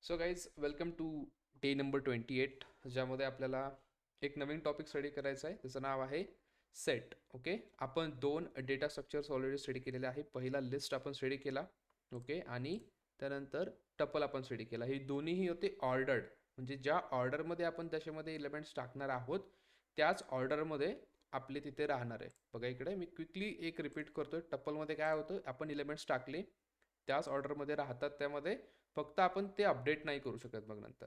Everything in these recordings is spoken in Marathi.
So guys welcome to day number 28 ज्यामध्ये आपल्याला एक नवीन टॉपिक स्टडी करायचा आहे. त्याचं नाव आहे सेट. ओके, आपण दोन डेटा स्ट्रक्चर्स ऑलरेडी स्टडी केलेले आहे. पहिला लिस्ट आपण स्टडी केला. ओके, आणि त्यानंतर टपल आपण स्टडी केला. हे दोन्हीही होते ऑर्डर्ड, म्हणजे ज्या ऑर्डरमध्ये आपण त्याच्यामध्ये एलिमेंट्स टाकणार आहोत त्याच ऑर्डरमध्ये आपले तिथे राहणार आहे. बघा इकडे मी क्विकली एक रिपीट करतोय. टपलमध्ये काय होतं, आपण एलिमेंट्स टाकले त्याच ऑर्डरमध्ये राहतात, त्यामध्ये फक्त आपण ते अपडेट नाही करू शकत मग नंतर.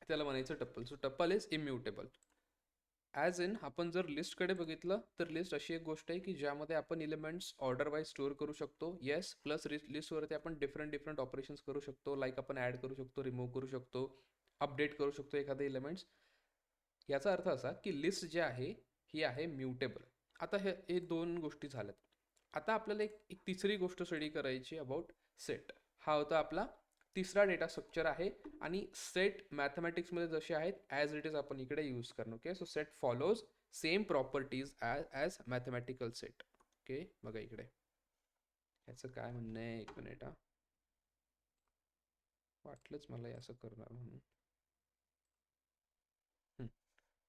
त्याला म्हणायचं tuple. So tuple is immutable. As in आपण जर लिस्टकडे बघितलं तर लिस्ट अशी एक गोष्ट आहे की ज्यामध्ये आपण एलिमेंट्स ऑर्डर वाईज स्टोअर करू शकतो. येस, प्लस लिस्टवरती आपण डिफरंट डिफरंट ऑपरेशन्स करू शकतो. लाईक आपण ॲड करू शकतो, रिमूव्ह करू शकतो, अपडेट करू शकतो एखादे एलिमेंट्स. याचा अर्थ असा की लिस्ट जे आहे ही आहे म्युटेबल. आता हे दोन गोष्टी झाल्यात. आता आपल्याला एक तिसरी गोष्ट स्टडी करायची अबाउट सेट. हा होता आपला तिसरा डेटा स्ट्रक्चर आहे. आणि सेट मॅथमॅटिक्समध्ये जसे आहेत ॲज इट इज आपण इकडे यूज करणं. Okay, so set follows same properties as mathematical set. Okay, बघा इकडे याचं काय म्हणणं आहे. एक मिनिट. वाटलंच मला असं करणार म्हणून.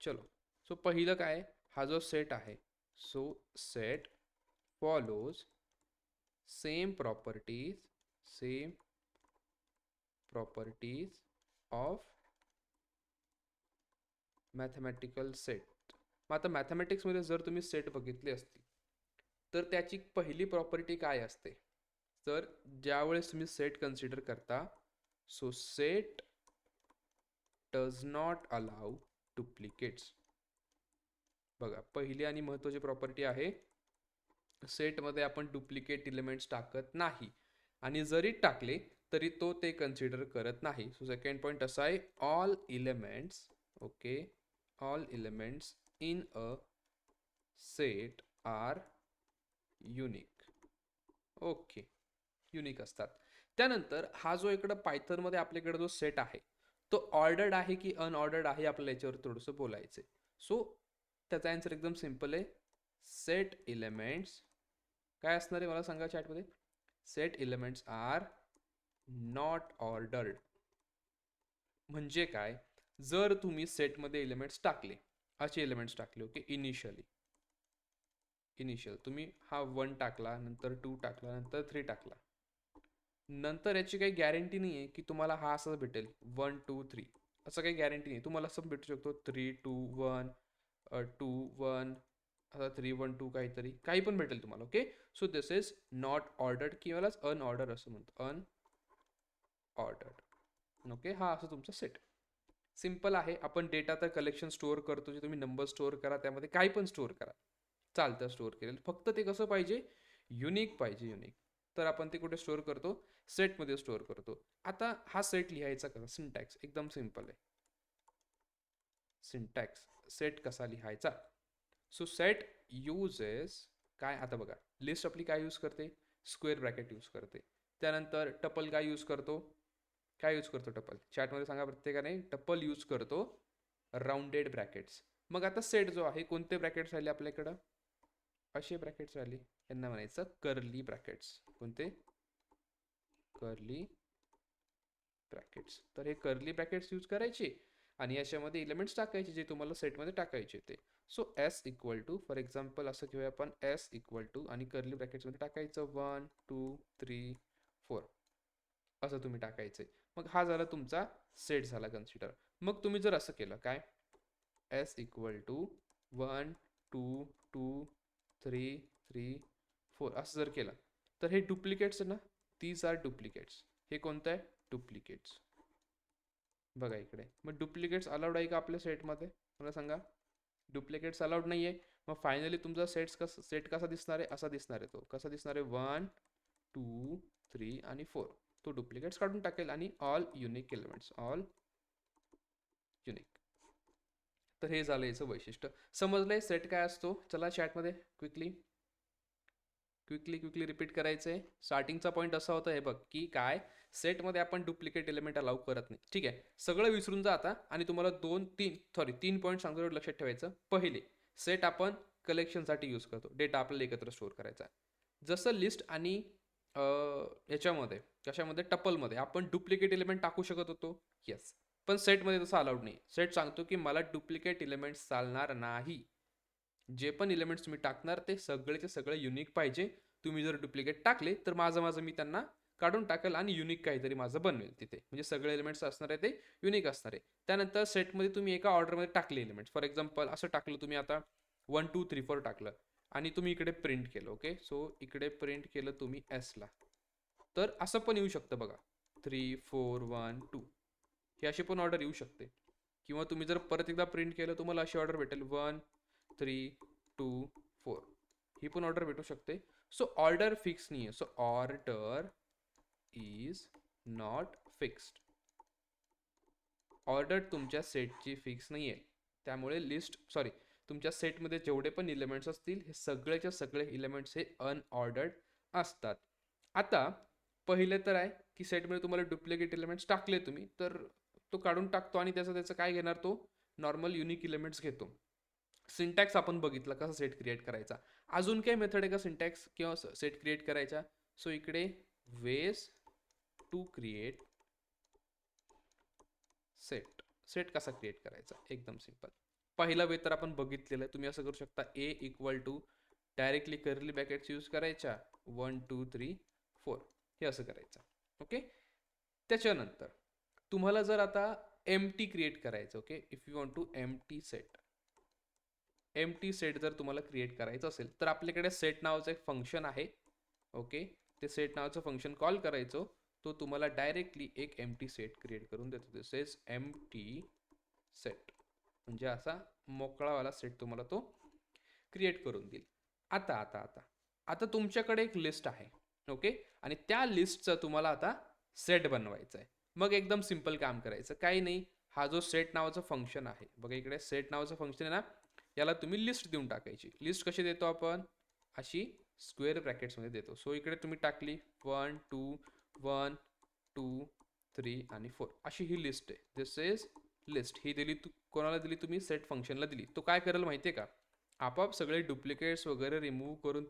चलो, सो पहिलं काय, हा जो सेट आहे, so set follows same properties of mathematical set. मग आता मॅथमॅटिक्समध्ये जर तुम्ही सेट बघितले असतील तर त्याची पहिली प्रॉपर्टी काय असते, तर ज्यावेळेस तुम्ही सेट कन्सिडर करता, so set does not allow duplicates. बघा, पहिली आणि महत्त्वाची प्रॉपर्टी आहे, सेटमध्ये आपण डुप्लिकेट एलिमेंट्स टाकत नाही, आणि जरी टाकले तरी तो ते कन्सिडर करत नाही. सो सेकंड पॉईंट असा आहे, all elements, okay, all elements in a set are unique. Okay, unique असतात. त्यानंतर हा जो इकडं पायथनमध्ये आपल्याकडे जो सेट आहे तो ऑर्डर्ड आहे की अनऑर्डर्ड आहे, आपल्याला याच्यावर थोडंसं बोलायचं आहे. सो त्याचा आन्सर एकदम सिम्पल आहे. सेट एलिमेंट्स काय असणार आहे मला सांगा चॅटमध्ये. Set elements are not ordered. म्हणजे काय, जर तुम्ही सेटमध्ये एलिमेंट्स टाकले, असे एलिमेंट्स टाकले, ओके, इनिशियल तुम्ही हा 1 टाकला, नंतर 2 टाकला, नंतर 3 टाकला, नंतर याची काही गॅरंटी नाही आहे की तुम्हाला हा असं भेटेल 1 2 3. असं काही गॅरंटी नाही. तुम्हाला असं भेटू शकतो 3 2 1, 2 1, आता 3 1 2 काहीतरी काही पण भेटेल तुम्हाला. Okay, so this is not ordered किंवा अनऑर्डर असं म्हणतो, अनऑर्डर्ड. ओके, हा असं तुमचा सेट सिम्पल आहे. आपण डेटा तर कलेक्शन स्टोअर करतो, जे तुम्ही नंबर स्टोअर करा, त्यामध्ये काही पण स्टोअर करा, चालतं स्टोअर केलेलं, फक्त ते कसं पाहिजे, युनिक पाहिजे. युनिक तर आपण ते कुठे स्टोअर करतो, सेटमध्ये स्टोअर करतो. आता हा सेट लिहायचा कसा, सिंटॅक्स एकदम सिम्पल आहे. सिंटॅक्स सेट कसा लिहायचा, सो सेट युजेस काय, आता बघा लिस्ट आपली काय यूज करते, स्क्वेअर ब्रॅकेट यूज करते. त्यानंतर टपल काय यूज करतो, काय यूज करतो टपल, चॅटमध्ये सांगा प्रत्येकाने. टपल यूज करतो राऊंडेड ब्रॅकेट्स. मग आता सेट जो आहे, कोणते ब्रॅकेट्स राहिले आपल्याकडं, असे ब्रॅकेट्स राहिले, यांना म्हणायचं कर्ली ब्रॅकेट्स. कोणते, कर्ली ब्रॅकेट्स. तर हे कर्ली ब्रॅकेट्स यूज करायचे आणि याच्यामध्ये एलिमेंट्स टाकायचे जे तुम्हाला सेटमध्ये टाकायचे ते. So S equal to, for example असं घेऊया आपण, एस इक्वल टू आणि कर्ली ब्रॅकेट्समध्ये टाकायचं 1 2 3 4 असं तुम्ही टाकायचं. मग हा झाला तुमचा सेट झाला कन्सिडर. मग तुम्ही जर असं केलं काय, एस इक्वल टू 1 2 2 3 3 4 असं जर केलं तर हे डुप्लिकेट्स ना, दीज आर डुप्लिकेट्स. हे कोणतं आहे, डुप्लिकेट्स. बघा इकडे, मग डुप्लिकेट्स अलाउड आहे का आपल्या सेटमध्ये, मला सांगा. डुप्लिकेट्स अलाउड नाही आहे. मग फायनली तुमचा सेट कसा दिसणार आहे, असा दिसणार आहे. तो कसा दिसणार आहे, 1 2 3 आणि 4. तो डुप्लिकेट्स काढून टाकेल आणि all unique elements, all unique. तर हे झालं याचं वैशिष्ट्य. समजलंय सेट काय असतो. चला चॅटमध्ये क्विकली रिपीट करायचं आहे. स्टार्टिंगचा पॉईंट असा होता, हे बघ की काय, सेटमध्ये आपण डुप्लिकेट एलिमेंट अलाउ करत नाही. ठीक आहे, सगळं विसरून जा आता आणि तुम्हाला 3 पॉईंट सांगतो, लक्षात ठेवायचं. पहिले, सेट आपण कलेक्शनसाठी यूज करतो, डेटा आपल्याला एकत्र स्टोअर करायचा. जसं लिस्ट आणि याच्यामध्ये कशामध्ये टपलमध्ये आपण डुप्लिकेट एलिमेंट टाकू शकत होतो. येस, पण सेटमध्ये तसं अलाउड नाही. सेट सांगतो की मला डुप्लिकेट एलिमेंट्स चालणार नाही. जे पण एलिमेंट्स तुम्ही टाकणार ते सगळेचे सगळे युनिक पाहिजे. तुम्ही जर डुप्लिकेट टाकले तर माझं मी त्यांना काढून टाकेल आणि युनिक काहीतरी माझं बनवेल तिथे. म्हणजे सगळे एलिमेंट्स असणार आहे ते युनिक असणार आहे. त्यानंतर सेटमध्ये तुम्ही एका ऑर्डरमध्ये टाकले एलिमेंट्स. फॉर एक्झाम्पल असं टाकलं तुम्ही आता 1 2 3 4 टाकलं आणि तुम्ही इकडे प्रिंट केलं. ओके, सो इकडे प्रिंट केलं तुम्ही एसला. तर असं पण येऊ शकतं बघा, 3 4 1 2 ही अशी पण ऑर्डर येऊ शकते. किंवा तुम्ही जर परत एकदा प्रिंट केलं तुम्हाला अशी ऑर्डर भेटेल 1 3 2 4 ही पण ऑर्डर भेटू शकते. सो ऑर्डर फिक्स नाही आहे. So order is not fixed. Order तुमच्या सेटची फिक्स नाही आहे. त्यामुळे तुमच्या सेटमध्ये जेवढे पण इलेमेंट्स असतील हे सगळेच्या सगळे इलेमेंट्स हे अनऑर्डर्ड असतात. आता पहिले तर आहे की सेटमध्ये तुम्हाला डुप्लिकेट एलिमेंट्स टाकले तुम्ही तर तो काढून टाकतो आणि त्याचं काय घेणार, तो नॉर्मल युनिक एलिमेंट्स घेतो. सिंटॅक्स आपण बघितला कसा सेट क्रिएट करायचा. अजून काही मेथड आहे का सिंटॅक्स किंवा सेट क्रिएट करायचा? सो इकडे ways to create set. Set कसा क्रिएट करायचा, एकदम सिंपल. पहिला वे तर आपण बघितलेलं आहे. तुम्ही असं करू शकता, a equal to directly curly brackets use करायच्या 1 2 3 4 हे असं करायचं. ओके, त्याच्यानंतर तुम्हाला जर आता एम्प्टी क्रिएट करायचं, okay, if you want to empty set. Empty set जर तुम्हाला क्रिएट करायचं असेल तर आपल्याकडे सेट नावाचं एक फंक्शन आहे. ओके, ते सेट नावाचं फंक्शन कॉल करायचो. तो तुम्हाला डायरेक्टली एक एम्प्टी सेट क्रिएट करून देतो. दिस इज एम्प्टी सेट. म्हणजे असा मोकळावाला सेट तुम्हाला तो क्रिएट करून देईल. आता आता आता आता तुमच्याकडे एक लिस्ट आहे. ओके, आणि त्या लिस्टचं तुम्हाला आता सेट बनवायचं आहे. मग एकदम सिंपल काम करायचं, काही नाही. हा जो सेट नावाचं फंक्शन आहे बघा, इकडे सेट नावाचं फंक्शन आहे ना, याला तुम्ही लिस्ट देऊन टाकायची. लिस्ट कशी देतो आपण, अशी स्क्वेअर ब्रॅकेट्समध्ये देतो. सो इकडे तुम्ही टाकली 1 2 1 2 3 आणि 4 अशी ही लिस्ट आहे. This is list. ही दिली कोणाला दिली, तुम्ही सेट फंक्शनला दिली. तो काय करेल माहिती आहे का, आपोआप सगळे डुप्लिकेट्स वगैरे रिमूव्ह करून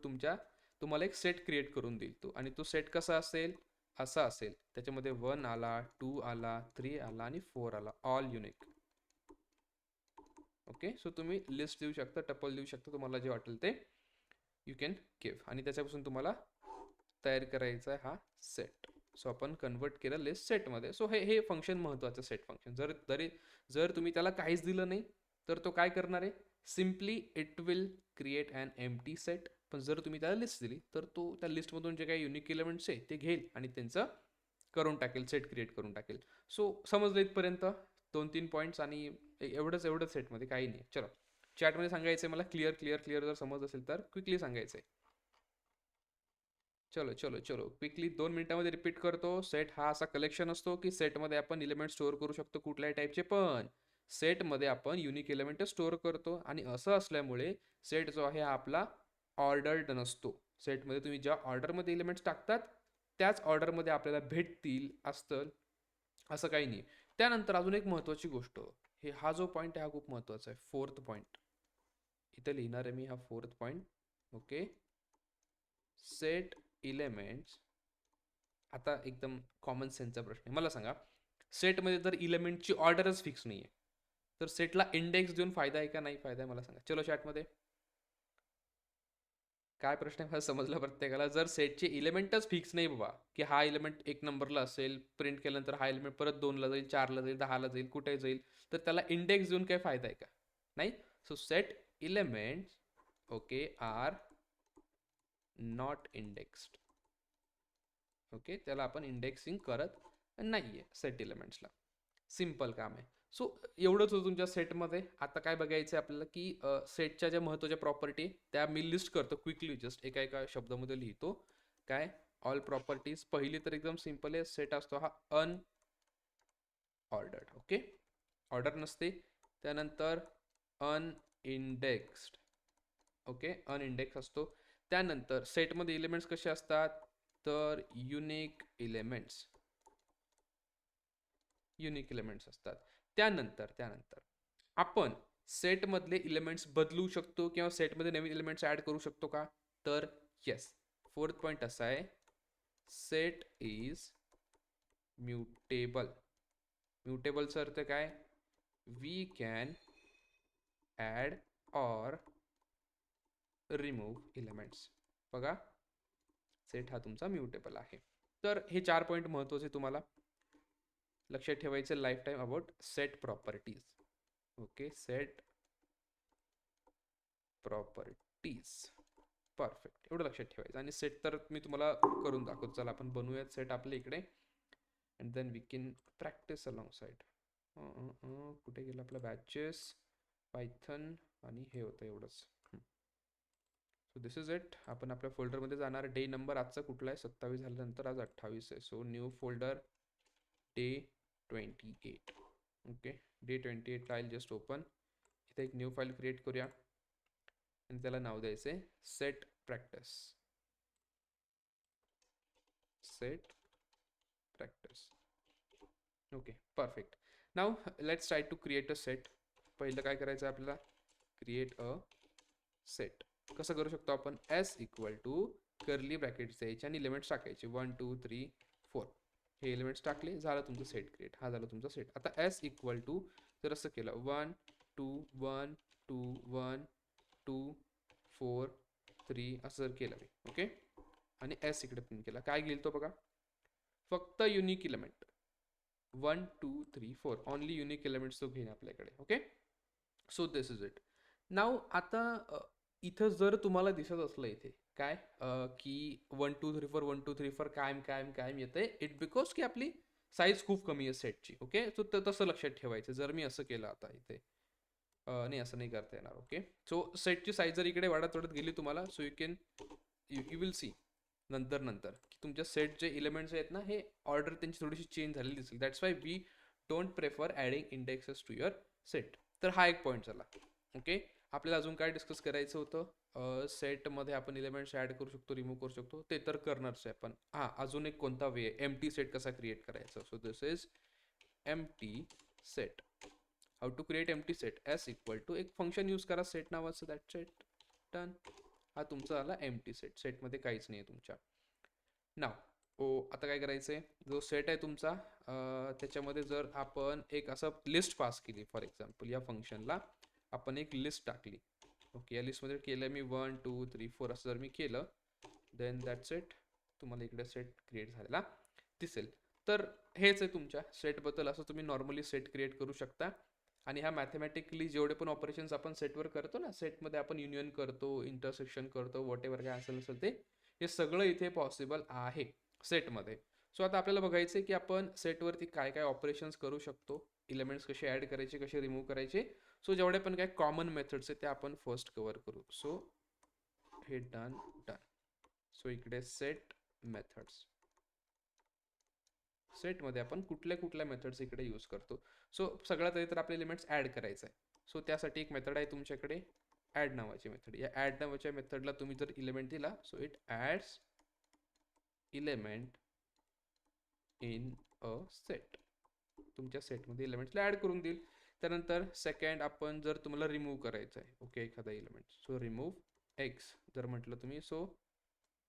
तुम्हाला एक सेट क्रिएट करून देईल तो. आणि तो सेट कसा असेल, असा असेल. त्याच्यामध्ये 1 आला, 2 आला, 3 आला आणि 4 आला, ऑल युनिक. ओके, सो तुम्ही लिस्ट देऊ शकता, टपल देऊ शकता, तुम्हाला जे वाटेल ते यू कॅन गिव्ह. आणि त्याच्यापासून तुम्हाला तयार करायचा आहे हा सेट. सो आपण कन्वर्ट केलं लिस्ट सेटमध्ये. सो हे फंक्शन महत्त्वाचं, सेट फंक्शन. जर तुम्ही त्याला काहीच दिलं नाही तर तो काय करणार आहे, simply it will create an empty set. पण जर तुम्ही त्याला लिस्ट दिली तर तो त्या लिस्टमधून जे काही युनिक एलिमेंट्स आहे ते घेईल आणि त्यांचं करून टाकेल, सेट क्रिएट करून टाकेल. सो समजलं इथपर्यंत 2-3 पॉईंट्स. आणि एवढंच सेटमध्ये काही नाही. चलो, चॅटमध्ये सांगायचं आहे मला, क्लिअर जर समज असेल तर क्विकली सांगायचं आहे. चलो क्विकली 2 मिनिटांमध्ये रिपीट करतो. सेट हा असा कलेक्शन असतो की सेटमध्ये आपण एलिमेंट स्टोअर करू शकतो कुठल्याही टाईपचे, पण सेटमध्ये आपण युनिक एलिमेंट स्टोअर करतो. आणि असं असल्यामुळे सेट जो आहे हा आपला ऑर्डर्ड नसतो. सेटमध्ये तुम्ही ज्या ऑर्डरमध्ये एलिमेंट्स टाकतात त्याच ऑर्डरमध्ये आपल्याला भेटतील असतं असं काही नाही. त्यानंतर अजून एक महत्त्वाची गोष्ट, हा जो पॉईंट आहे हा खूप महत्त्वाचा आहे. 4th पॉईंट इथे लिहिणार आहे मी, हा 4th point. Okay, set elements. आता एकदम कॉमन सेन्सचा प्रश्न आहे, मला सांगा, सेटमध्ये जर इलेमेंटची ऑर्डरच फिक्स नाही आहे तर सेटला इंडेक्स देऊन फायदा आहे का नाही फायदा आहे, मला सांगा. चलो चॅटमध्ये काय प्रश्न आहे मला समजलं प्रत्येकाला. जर सेटचे इलेमेंटच फिक्स नाही बाबा, की हा इलेमेंट 1 नंबरला असेल, प्रिंट केल्यानंतर हा इलेमेंट परत 2ला जाईल, 4ला जाईल, 10ला जाईल, कुठे जाईल, तर त्याला इंडेक्स देऊन काय फायदा आहे का, नाही. So set elements okay are not indexed. Okay, त्याला आपण इंडेक्सिंग करत नाही आहे सेट एलिमेंट्सला. सिम्पल काम आहे. सो एवढंच होतं तुमच्या सेटमध्ये. आता काय बघायचं आहे आपल्याला, की सेटच्या ज्या महत्त्वाच्या प्रॉपर्टी त्या मी लिस्ट करतो क्विकली, जस्ट एका शब्दामध्ये लिहितो. काय, ऑल प्रॉपर्टीज. पहिली तर एकदम सिम्पल आहे, सेट असतो हा अनऑर्डर्ड. ओके, ऑर्डर नसते. त्यानंतर अनइंडेक्स्ड. ओके, अनइंडेक्स असतो. त्यानंतर सेटमध्ये एलिमेंट्स कसे असतात, तर युनिक एलिमेंट्स असतात. त्यानंतर आपण सेटमधले एलिमेंट्स बदलू शकतो किंवा सेटमध्ये नवीन एलिमेंट्स ऍड करू शकतो का, तर येस. 4th पॉईंट असा आहे, सेट इज म्युटेबल. म्युटेबलचा अर्थ काय? We can add or remove elements. बघा, सेट हा तुमचा म्युटेबल आहे. तर हे 4 पॉईंट महत्त्वाचे तुम्हाला लक्षात ठेवायचे life time about set properties. Okay, set properties. Perfect, एवढं लक्षात ठेवायचं. आणि सेट तर मी तुम्हाला करून दाखवतो. चला आपण बनवूयात सेट आपल्या इकडे, and then we can practice alongside. कुठे गेलं आपलं बॅचेस, पायथन, आणि हे होतं एवढंच. So this is it. आपण आपल्या फोल्डरमध्ये जाणार. डे नंबर आजचा कुठला आहे? 27 झाल्यानंतर आज 28 आहे. So new folder day 28. Okay, day 28 ला आय जस्ट ओपन. इथे एक न्यू फाईल क्रिएट करूया आणि त्याला नाव द्यायचं आहे set practice. Set practice. Okay, perfect. नाव let's try to create a set. पहिलं काय करायचं आहे आपल्याला? Create a set. कसं करू शकतो आपण? S equal to curly brackets द्यायचे आणि एलिमेंट्स टाकायचे 1 2 3 4. हे एलिमेंट्स टाकले, झालं तुमचं सेट क्रिएट. हा झाला तुमचा सेट. आता एस इक्वल टू जर असं केलं 1 2 1 2 1 2 4 3 असं जर केलं मी, ओके, आणि एस इकडे प्रिंट केला, काय घेईल तो बघा? फक्त unique element 1 2 3 4, only unique elements तो घेईन आपल्याकडे. Okay, so this is it. नाव आता इथं जर तुम्हाला दिसत असलं इथे काय की 1 2 3 4 1 2 3 4 कायम कायम कायम येतंय, इट बिकॉज की आपली साईज खूप कमी आहे सेटची. ओके, सो तसं लक्षात ठेवायचं. जर मी असं केलं आता इथे, नाही असं नाही करता येणार. ओके, सो सेटची साईज जर इकडे वाढत वाढत गेली तुम्हाला, सो यू विल सी नंतर की तुमच्या सेट जे एलिमेंट्स आहेत ना, हे ऑर्डर त्यांची थोडीशी चेंज झालेली दिसेल. That's why we don't prefer adding indexes to your set. तर हा एक पॉईंट झाला. ओके, आपल्याला अजून काय डिस्कस करायचं होतं? सेटमध्ये आपण एलिमेंट्स ॲड करू शकतो, रिमूव्ह करू शकतो, ते तर करणारच आहे आपण. हां, अजून एक कोणता वे आहे एम्प्टी सेट कसा क्रिएट करायचा. So this is empty set. How to create empty set? S equal to एक फंक्शन यूज करा सेट नावाचं, दॅट्स इट, डन. हा तुमचा आला एम्प्टी सेट. सेटमध्ये काहीच नाही आहे तुमच्या. नाव आता काय करायचं आहे? जो सेट आहे तुमचा त्याच्यामध्ये जर आपण एक असं लिस्ट पास केली, फॉर एक्झाम्पल या फंक्शनला आपण एक लिस्ट टाकली. ओके, या लिस्टमध्ये केलं मी 1 2 3 4 असं जर मी केलं, देन दॅट्स इट, तुम्हाला इकडे सेट क्रिएट झालेला दिसेल. तर हेच आहे तुमच्या सेटबद्दल. असं तुम्ही नॉर्मली सेट क्रिएट करू शकता. आणि ह्या मॅथमॅटिकली जेवढे पण ऑपरेशन्स आपण सेटवर करतो ना, सेटमध्ये आपण युनियन करतो, इंटरसेक्शन करतो, वॉट एव्हर काय असेल ते, हे सगळं इथे पॉसिबल आहे सेटमध्ये. सो आता आपल्याला बघायचं आहे की आपण सेटवरती काय काय ऑपरेशन्स करू शकतो, एलिमेंट्स कसे ॲड करायचे, कसे रिमूव्ह करायचे. सो जेवढे पण काय कॉमन मेथड्स आहेत ते आपण फर्स्ट कव्हर करू. सो हे डन. सो इकडे सेट मेथड्स. सेटमध्ये आपण कुठल्या कुठल्या मेथड्स इकडे यूज करतो. सो सगळ्यात आधी तर आपले एलिमेंट्स ॲड करायचं आहे. सो त्यासाठी एक मेथड आहे तुमच्याकडे, ॲड नावाची मेथड. या ॲड नावाच्या मेथडला तुम्ही जर एलिमेंट दिला, so it ads element in a set. तुमच्या सेटमध्ये एलिमेंट्सला ॲड करून देईल. त्यानंतर सेकंड, आपण जर तुम्हाला रिमूव्ह करायचं आहे, ओके, एखादा एलिमेंट, सो रिमूव्ह एक्स जर म्हटलं तुम्ही, so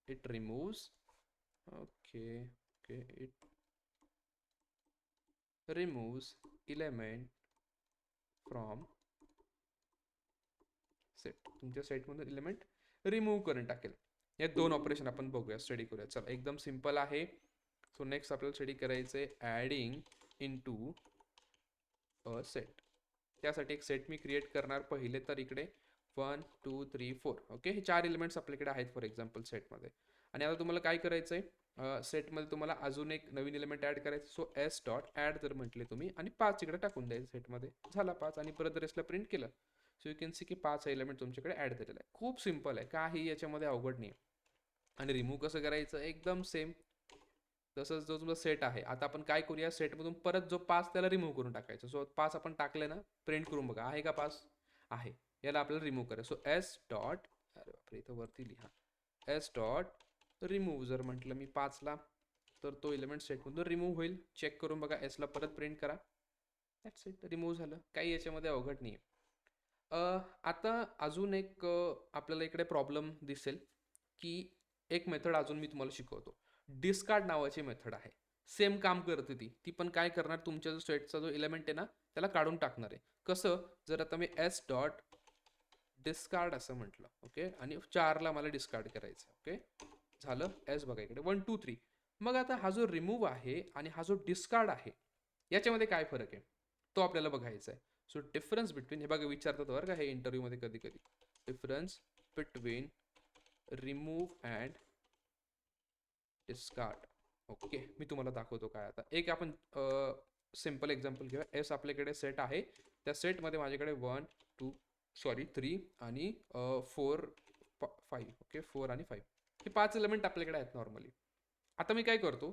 it removes, okay okay, it removes element from set. तुमच्या सेटमधून एलिमेंट रिमूव्ह करून टाकेल. हे दोन ऑपरेशन आपण बघूया, स्टडी करूया. चला, एकदम सिंपल आहे. सो नेक्स्ट आपल्याला स्टडी करायचं आहे ॲडिंग इनटू अ सेट. त्यासाठी एक सेट मी क्रिएट करणार. पहिले तर इकडे 1 2 3 4, ओके, हे 4 एलिमेंट्स आपल्याकडे आहेत फॉर एक्झाम्पल सेटमध्ये. आणि आता तुम्हाला काय करायचं आहे? सेटमध्ये तुम्हाला अजून एक नवीन एलिमेंट ॲड करायचं. सो एस डॉट ॲड जर म्हटले तुम्ही, आणि 5 इकडे टाकून द्यायचं सेटमध्ये, झाला 5, आणि परत रेसला प्रिंट केलं. सो यू कॅन सी की 5 एलिमेंट तुमच्याकडे ॲड झालेला आहे. खूप सिम्पल आहे, काही याच्यामध्ये अवघड नाही. आणि रिमूव्ह कसं करायचं? एकदम सेम तसंच. जो तुमचा सेट आहे, आता आपण काय करूया, सेटमधून परत जो 5 त्याला रिमूव्ह करून टाकायचं. सो 5 आपण टाकले ना, प्रिंट करून बघा, आहे का 5? आहे. याला आपल्याला रिमूव्ह करायचं. सो एस डॉट, अरे बापरे, इथं वरती लिहा, एस डॉट रिमूव्ह जर म्हटलं मी 5ला, तर तो एलिमेंट सेटमधून रिमूव्ह होईल. चेक करून बघा, एसला परत प्रिंट करा, दॅट्स इट, रिमूव्ह झालं. काही याच्यामध्ये अवघड नाही. आता अजून एक आपल्याला इकडे प्रॉब्लेम दिसेल की एक मेथड अजून मी तुम्हाला शिकवतो. डिस्कार्ड नावाची मेथड आहे. सेम काम करते ती पण काय करणार, तुमच्या जो सेटचा जो एलिमेंट आहे ना त्याला काढून टाकणार आहे. कसं, जर आता मी एस डॉट डिस्कार्ड असं म्हटलं, ओके, आणि 4ला मला डिस्कार्ड करायचं, ओके, झालं. एस बघा इकडे 1 2 3. मग आता हा जो रिमूव्ह आहे आणि हा जो डिस्कार्ड आहे याच्यामध्ये काय फरक आहे तो आपल्याला बघायचा आहे. सो डिफरन्स बिटवीन, हे बघा विचारतात बरं का हे इंटरव्ह्यूमध्ये कधी कधी, difference between remove and discard. Okay, मी तुम्हाला दाखवतो काय. आता एक आपण सिम्पल एक्झाम्पल घेऊया. एस आपल्याकडे सेट आहे, त्या सेटमध्ये माझ्याकडे 3 आणि 4 5, ओके, 4 आणि 5 हे 5 एलिमेंट आपल्याकडे आहेत नॉर्मली. आता मी काय करतो,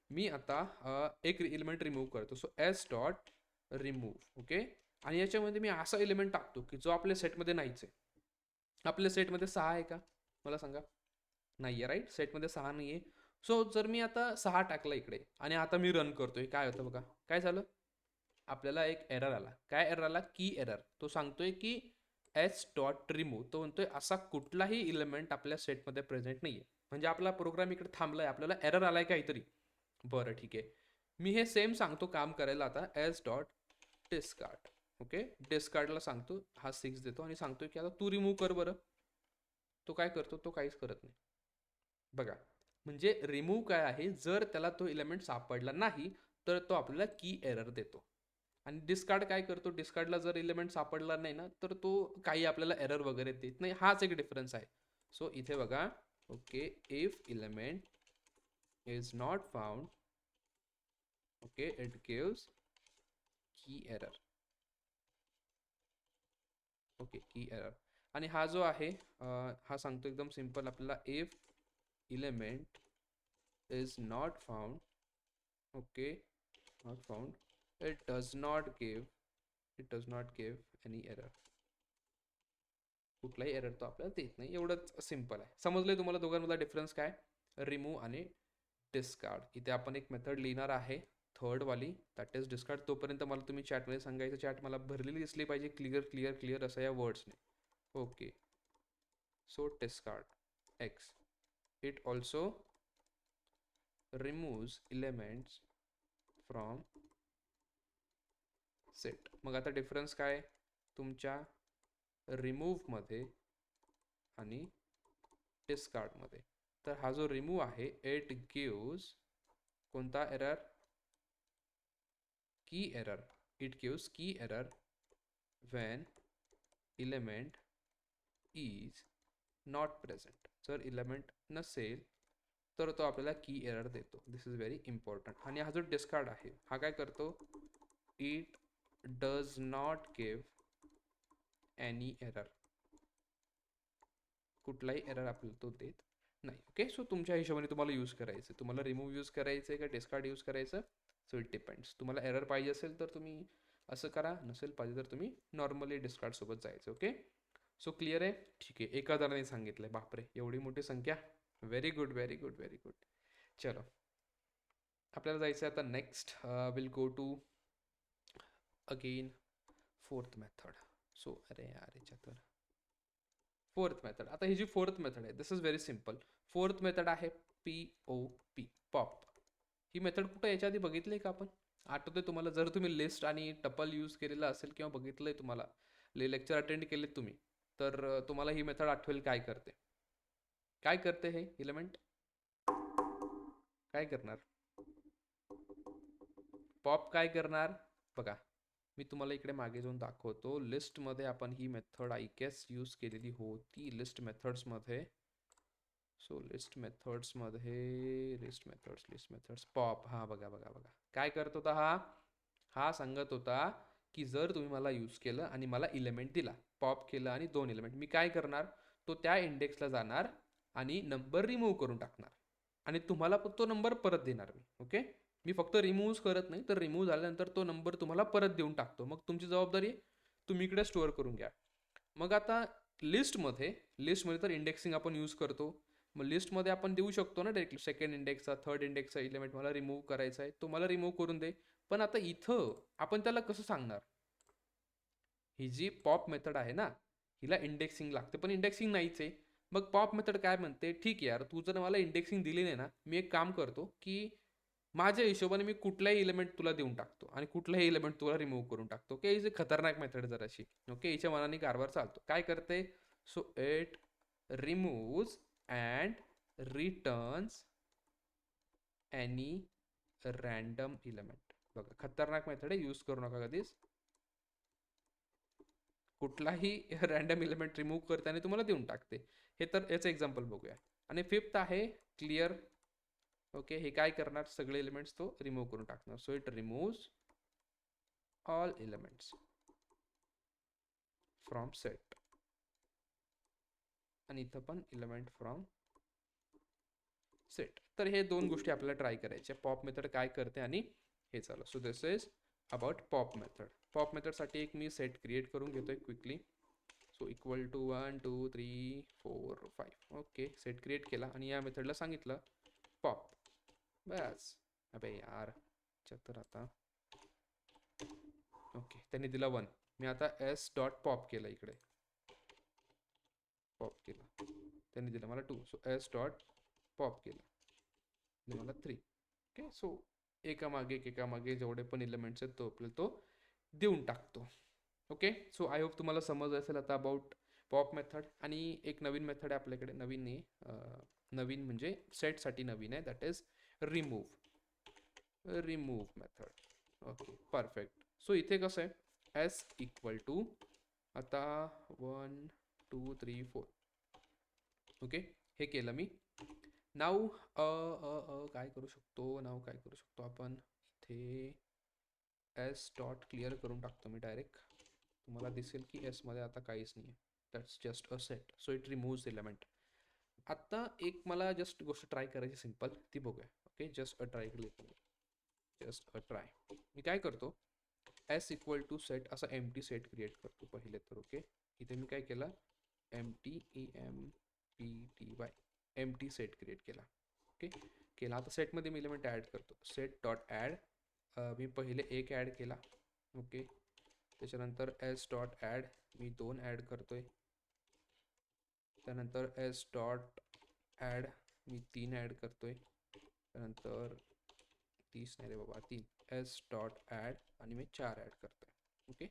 मी आता एक एलिमेंट रिमूव्ह करतो. So S dot remove, okay, आणि याच्यामध्ये मी असा एलिमेंट टाकतो की जो आपल्या सेटमध्ये नाहीच आहे. आपल्या सेटमध्ये 6 आहे का मला सांगा? नाही आहे, राईट, सेटमध्ये 6 नाही आहे. सो जर मी आता 6 टाकला इकडे आणि आता मी रन करतोय, काय होतं बघा, काय झालं, आपल्याला एक एरर आला. काय एरर आला? की एरर. तो सांगतोय की एस डॉट रिमूव्ह, तो म्हणतोय असा कुठलाही इलेमेंट आपल्या सेटमध्ये प्रेझेंट नाही आहे. म्हणजे आपला प्रोग्राम इकडे थांबलाय, आपल्याला एरर आलाय काहीतरी. बरं ठीक आहे, मी हे सेम सांगतो काम करायला आता. एस डॉट डिस्कार्ड, ओके, डिस्कार्डला सांगतो, हा 6 देतो आणि सांगतोय की आता तू रिमूव्ह कर बरं. तो काय करतो? तो काहीच करत नाही. बघा, म्हणजे रिमूव्ह काय आहे, जर त्याला तो एलिमेंट सापडला नाही तर तो आपल्याला की एरर देतो. आणि डिस्कार्ड काय करतो, डिस्कार्डला जर एलिमेंट सापडला नाही ना तर तो काही आपल्याला एरर वगैरे देत नाही. हाच एक डिफरन्स आहे. सो इथे बघा, okay, if element is not found, okay, it gives की एरर, ओके, की एरर. आणि हा जो आहे हा सांगतो एकदम सिंपल आपल्याला, if element is not found, okay, not found, it does not give any error. कुठलाही एरर तो आपल्याला देत नाही. एवढंच सिंपल आहे. समजलंय तुम्हाला दोघांमधला डिफरन्स काय, रिमूव्ह आणि डिस्कार्ड. इथे आपण एक मेथड लिहिणार आहे थर्ड वाली, दॅट इज डिस्कार्ड. तोपर्यंत मला तुम्ही चॅटमध्ये सांगायचं, चॅट मला भरलेली दिसली पाहिजे, क्लिअर क्लिअर क्लिअर असं या वर्ड्सने. Okay, so discard x, it also removes elements from set. मग आता डिफरन्स काय तुमच्या रिमूव्हमध्ये आणि डिस्कार्डमध्ये? तर हा जो रिमूव्ह आहे, इट गिव्स कोणता एरर? की एरर. इट गिव्स की error when element is not present. जर एलिमेंट नसेल तर तो आपल्याला की एरर देतो. दिस इज व्हेरी इम्पॉर्टंट. आणि हा जो डिस्कार्ड आहे हा काय करतो, it does not give any error. कुठलाही एरर आपल्याला तो देत नाही. ओके, सो तुमच्या हिशोबाने तुम्हाला यूज करायचं, तुम्हाला रिमूव्ह यूज करायचं आहे का डिस्कार्ड यूज करायचं. So it depends. तुम्हाला एरर पाहिजे असेल तर तुम्ही असं करा, नसेल पाहिजे तर तुम्ही नॉर्मली डिस्कार्ड सोबत जायचं. ओके, सो क्लिअर आहे? ठीक आहे, एका जणाने सांगितलंय, बापरे एवढी मोठी संख्या. Very good very good very good. चलो, आपल्याला जायचं आहे आता next. Will go to again fourth method. So अरे यार याच्या तर फोर्थ मेथड. आता ही जी फोर्थ मेथड आहे, this is very simple. Fourth method आहे POP, पॉप. ही मेथड कुठं याच्या आधी बघितली का आपण? आठवते तुम्हाला? जर तुम्ही लिस्ट आणि टपल यूज केलेला असेल किंवा बघितलंय तुम्हाला, लेक्चर अटेंड केलेत तुम्ही, तर तुम्हाला ही मेथड आठवेल. काय करते, काय करते हे एलिमेंट? काय करणार? पॉप काय करणार बघा, मी तुम्हाला इकडे मागे जाऊन दाखवतो. लिस्टमध्ये आपण ही मेथड आय गेस यूज केलेली होती, लिस्ट मेथड्समध्ये. So list methods pop. हा बघा बघा बघा, काय करत होता हा सांगत होता की जर तुम्ही मला यूज केलं आणि मला इलेमेंट दिला, पॉप केलं आणि 2 एलिमेंट, मी काय करणार, तो त्या इंडेक्सला जाणार आणि नंबर रिमूव्ह करून टाकणार आणि तुम्हाला तो नंबर परत देणार मी. ओके, मी फक्त रिमूव्ह करत नाही, तर रिमूव्ह झाल्यानंतर तो नंबर तुम्हाला परत देऊन टाकतो. मग तुमची जबाबदारी तुम्ही इकडे स्टोअर करून घ्या. मग आता लिस्टमध्ये तर इंडेक्सिंग आपण यूज करतो. मग लिस्टमध्ये आपण देऊ शकतो ना डायरेक्टली, सेकंड इंडेक्सचा, थर्ड इंडेक्सचा एलिमेंट मला रिमूव्ह करायचा आहे, तो मला रिमूव्ह करून दे. पण आता इथं आपण त्याला कसं सांगणार? ही जी पॉप मेथड आहे ना, हिला इंडेक्सिंग लागते, पण इंडेक्सिंग नाहीच आहे. मग पॉप मेथड काय म्हणते, ठीक आहे यार, तू जर मला इंडेक्सिंग दिली नाही ना, मी एक काम करतो की माझ्या हिशोबाने मी कुठलाही एलिमेंट तुला देऊन टाकतो आणि कुठलाही एलिमेंट तुला रिमूव्ह करून टाकतो. ओके, ही खतरनाक मेथड जराशी. ओके, हिच्या मनाने कारभार चालतो. काय करते, so it removes and returns any random element. बघा, खतरनाक मेथड आहे, यूज करू नका कधीच. कुठलाही रँडम एलिमेंट रिमूव्ह करते आणि तुम्हाला देऊन टाकते. हे तर याचं एक्झाम्पल बघूया. आणि फिफ्थ आहे क्लिअर. ओके, हे काय करणार, सगळे एलिमेंट्स तो रिमूव्ह करून टाकणार. So it removes all elements from set. आणि इथं पण एलिमेंट फ्रॉम सेट. तर हे दोन गोष्टी आपल्याला ट्राय करायच्या. पॉप मेथड काय करते आणि हे चालू. So this is about pop method. Pop मेथडसाठी एक मी सेट क्रिएट करून घेतोय quickly. So equal to 1 2 3 4 5. Okay, set create केला आणि या मेथडला सांगितलं पॉप. बस. अबे यार, तर आता ओके, त्यांनी दिला 1. मी आता एस डॉट पॉप केला इकडे. पॉप केला, त्यांनी दिलं मला 2. सो एस डॉट पॉप केला, मला 3. ओके, सो एकामागे जेवढे पण एलिमेंट्स आहेत तो आपल्याला तो देऊन टाकतो. ओके, सो आय होप तुम्हाला समज असेल आता अबाउट पॉप मेथड. आणि एक नवीन मेथड आहे आपल्याकडे, नवीन नाही, नवीन म्हणजे सेटसाठी नवीन आहे, that is remove method. Okay, perfect. So इथे कसं आहे, एस इक्वल टू आता 1 2 3 4. ओके, हे केलं मी. नाव काय करू शकतो आपण इथे एस डॉट क्लिअर करून टाकतो मी डायरेक्ट. तुम्हाला दिसेल की एसमध्ये आता काहीच नाही आहे. That's just a set, so it removes element. आता एक मला जस्ट गोष्ट ट्राय करायची सिम्पल, ती बघूया. ओके, जस्ट अ ट्राय केली, जस्ट अ ट्राय. मी काय करतो, एस इक्वल टू सेट असा एम टी सेट क्रिएट करतो पहिले तर. ओके, इथे मी काय केलं, empty empty set create केला. ओके, केला. आता सेटमध्ये मी एलिमेंट ॲड करतो. सेट डॉट ॲड, मी पहिले एक ॲड केला. ओके, त्याच्यानंतर एस डॉट ॲड मी 2 ॲड करतोय. त्यानंतर एस डॉट ॲड मी 3 ॲड करतोय. त्यानंतर 30 नाही रे बाबा, 3. एस डॉट ॲड आणि मी 4 ॲड करतोय. ओके,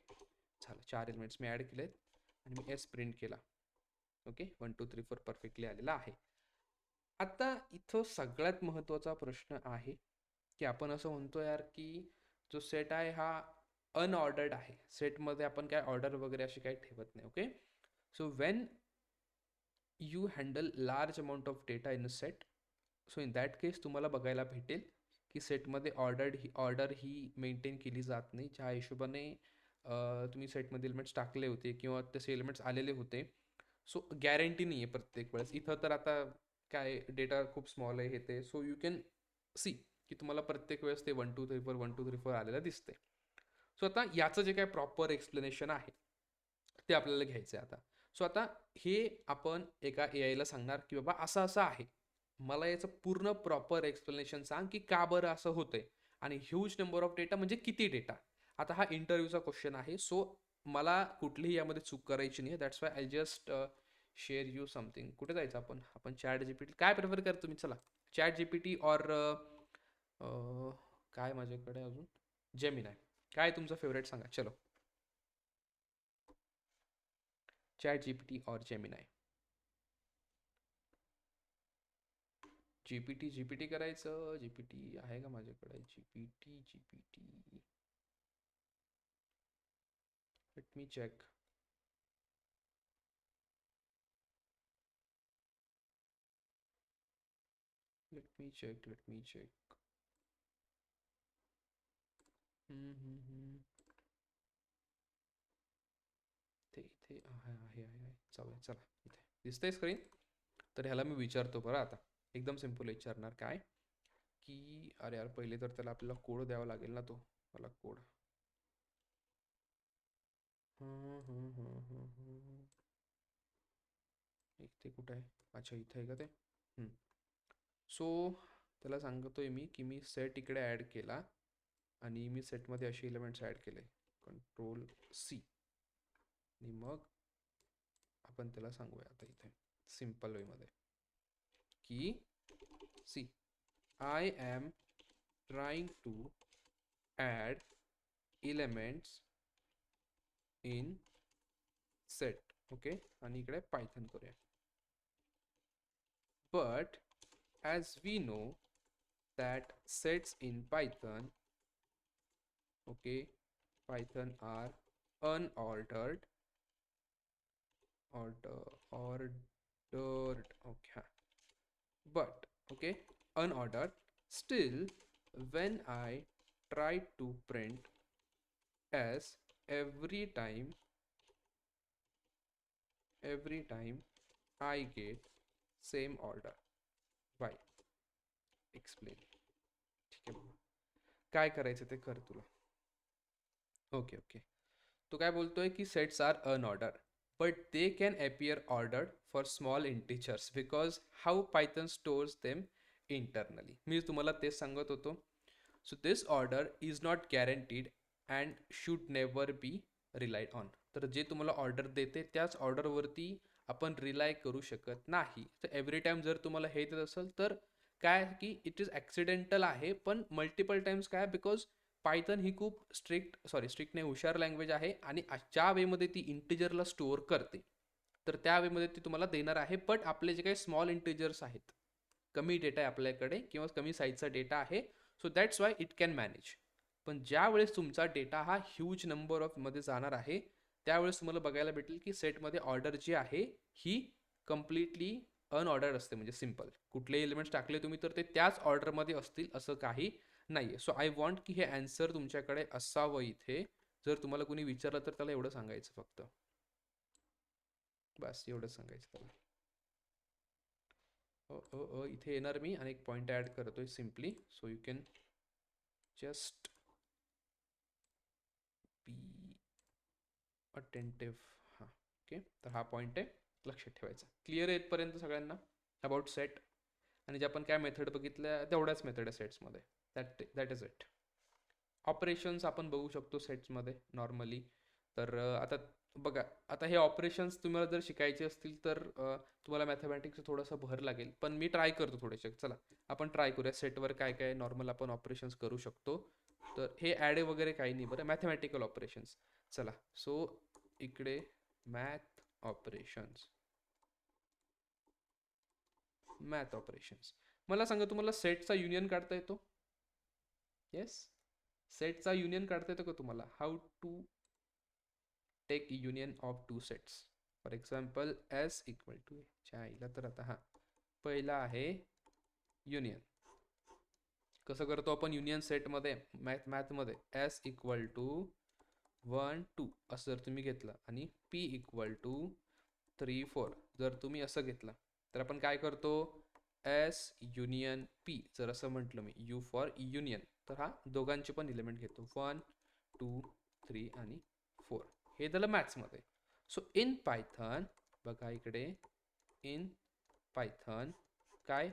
झालं, 4 एलिमेंट्स मी ॲड केलेत आणि मी एस प्रिंट केला. ओके, 1 2 3 4 परफेक्टली आलेला आहे. आता इथं सगळ्यात महत्त्वाचा प्रश्न आहे की आपण असं म्हणतो यार की जो सेट आहे हा अनऑर्डर्ड आहे. सेटमध्ये आपण काय ऑर्डर वगैरे अशी काही ठेवत नाही. Okay, so when you handle large amount of data in a set, so in that case तुम्हाला बघायला भेटेल की सेटमध्ये ऑर्डर ही मेंटेन केली जात नाही, ज्या हिशोबाने तुम्ही सेटमध्ये एलिमेंट्स टाकले होते किंवा तसे एलिमेंट्स आलेले होते. सो गॅरंटी नाही आहे प्रत्येक वेळेस. इथं तर आता काय डेटा खूप स्मॉल आहे हे ते, सो यू कॅन सी की तुम्हाला प्रत्येक वेळेस ते 1 2 3 4 1 2 3 4 आलेलं दिसते. सो आता याचं जे काय प्रॉपर एक्सप्लेनेशन आहे ते आपल्याला घ्यायचं आहे आता. सो आता हे आपण एका ए आयला सांगणार की बाबा असं असं आहे, मला याचं पूर्ण प्रॉपर एक्सप्लेनेशन सांग की का बरं असं होतंय आणि ह्यूज नंबर ऑफ डेटा म्हणजे किती डेटा. आता हा इंटरव्ह्यूचा क्वेश्चन आहे, सो मला कुठलीही यामध्ये चूक करायची नाही. That's why I just share you something. कुठे जायचं आपण चॅट जीपीटी काय प्रेफर करतो तुम्ही, चला चॅट जीपीटी और काय माझ्याकडे अजून जेमिनाय. काय तुमचं फेवरेट सांगा, चलो. चॅट जीपीटी और जेमिनाय. जीपीटी करायचं. जीपीटी आहे का माझ्याकडे, GPT let me check. Let me check. ते इथे आहे. चला इथे दिसतंय स्क्रीन. तर ह्याला मी विचारतो बरं आता. एकदम सिम्पल विचारणार काय की, अरे यार पहिले तर त्याला आपल्याला कोड द्यावा लागेल ना, तो मला कोड. इथे कुठं आहे, अच्छा इथे आहे का ते. सो त्याला सांगतोय मी की मी सेट इकडे ॲड केला आणि मी सेटमध्ये असे एलिमेंट्स ॲड केले, कंट्रोल सी. आणि मग आपण त्याला सांगूया आता इथे सिम्पल वेमध्ये की see I am trying to add elements in set. Okay, आणि इकडे पायथन करूया. But as we know that sets in Python, okay, Python are unordered, ordered, okay, but okay, unordered. Still, when I try to print s every time I get same order. Why? Explain. ठीक आहे बाबा, काय करायचं ते कर तुला. ओके ओके, तो काय बोलतोय की sets are unordered but they can appear ordered for small integers because how Python stores them internally. मी तुम्हाला तेच सांगत होतो. So this order is not guaranteed and should never be relied on. तर जे तुम्हाला ऑर्डर देते त्याच ऑर्डरवरती आपण रिलाय करू शकत नाही. तर एव्हरी टाइम जर तुम्हाला हे देत असेल तर काय की इट इज ॲक्सिडेंटल आहे, पण मल्टिपल टाइम्स काय, बिकॉज पायथन ही खूप स्ट्रिक्ट नाही, हुशार लँग्वेज आहे आणि ज्या वेमध्ये ती इंटिजरला स्टोअर करते तर त्या वेमध्ये ती तुम्हाला देणार आहे. बट आपले जे काही स्मॉल इंटिजर्स आहेत, कमी डेटा आहे आपल्याकडे किंवा कमी साईजचा डेटा आहे, so that's why it can manage. पण ज्या वेळेस तुमचा डेटा हा ह्यूज नंबर ऑफ मध्ये जाणार आहे त्यावेळेस तुम्हाला बघायला भेटेल की सेटमध्ये ऑर्डर जी आहे ही कम्प्लिटली अनऑर्डर्ड असते. म्हणजे सिम्पल, कुठले एलिमेंट्स टाकले तुम्ही तर ते त्याच ऑर्डरमध्ये असतील असं काही नाही आहे. सो आय वॉन्ट की हे आन्सर तुमच्याकडे असावं इथे. जर तुम्हाला कोणी विचारलं तर त्याला एवढं सांगायचं फक्त, बस एवढं सांगायचं त्याला. इथे येणार मी आणि एक पॉईंट ॲड करतोय simply, so you can just be attentive. हां ओके, तर हा पॉईंट आहे, लक्षात ठेवायचा. क्लिअर आहे इथपर्यंत सगळ्यांना अबाउट सेट? आणि जे आपण काय मेथड बघितल्या तेवढ्याच मेथड आहे सेट्समध्ये. That is it. ऑपरेशन्स आपण बघू शकतो सेट्समध्ये नॉर्मली. तर आता बघा, आता हे ऑपरेशन्स तुम्हाला जर शिकायचे असतील तर तुम्हाला मॅथमॅटिक्सचं थोडासा भर लागेल, पण मी ट्राय करतो थोडेसे. चला आपण ट्राय करूया सेटवर काय काय नॉर्मल आपण ऑपरेशन्स करू शकतो. तर हे ॲड वगैरे काही नाही बरं, मॅथमॅटिकल ऑपरेशन्स. चला, सो इकडे मॅथ ऑपरेशन्स. मला सांगा, तुम्हाला सेटचा युनियन काढता येतो? येस, सेटचा युनियन काढता येतो का तुम्हाला? How to take union of two sets. For example S equal to, आईला तर आता पहिला आहे युनियन. कसं करतो आपण युनियन सेटमध्ये मॅथमध्ये? एस इक्वल टू 1 2 असं जर तुम्ही घेतलं आणि पी इक्वल टू 3 4 जर तुम्ही असं घेतलं तर आपण काय करतो? एस युनियन पी जर असं म्हटलं मी, यू फॉर युनियन, तर हा दोघांचे पण एलिमेंट घेतो 1 2 3 आणि 4. हे झालं मॅथ्समध्ये. सो इन पायथन बघा इकडे, इन पायथन काय,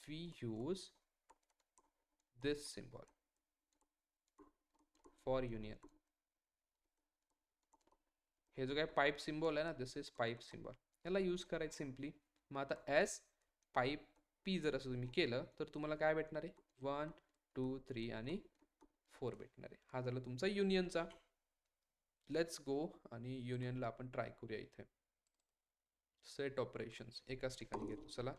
we use this symbol for union. हे जो काय पाईप सिम्बॉल आहे ना, दिस इज पाईप सिम्बॉल, याला यूज करायचं सिम्पली. मग आता एस पाईप पी जर असं तुम्ही केलं तर तुम्हाला काय भेटणार आहे? 1 2 3 आणि 4 भेटणार आहे. हा झाला तुमचा युनियनचा. लेट्स गो आणि युनियनला आपण ट्राय करूया इथे. सेट ऑपरेशन्स एकाच ठिकाणी घेतो. चला,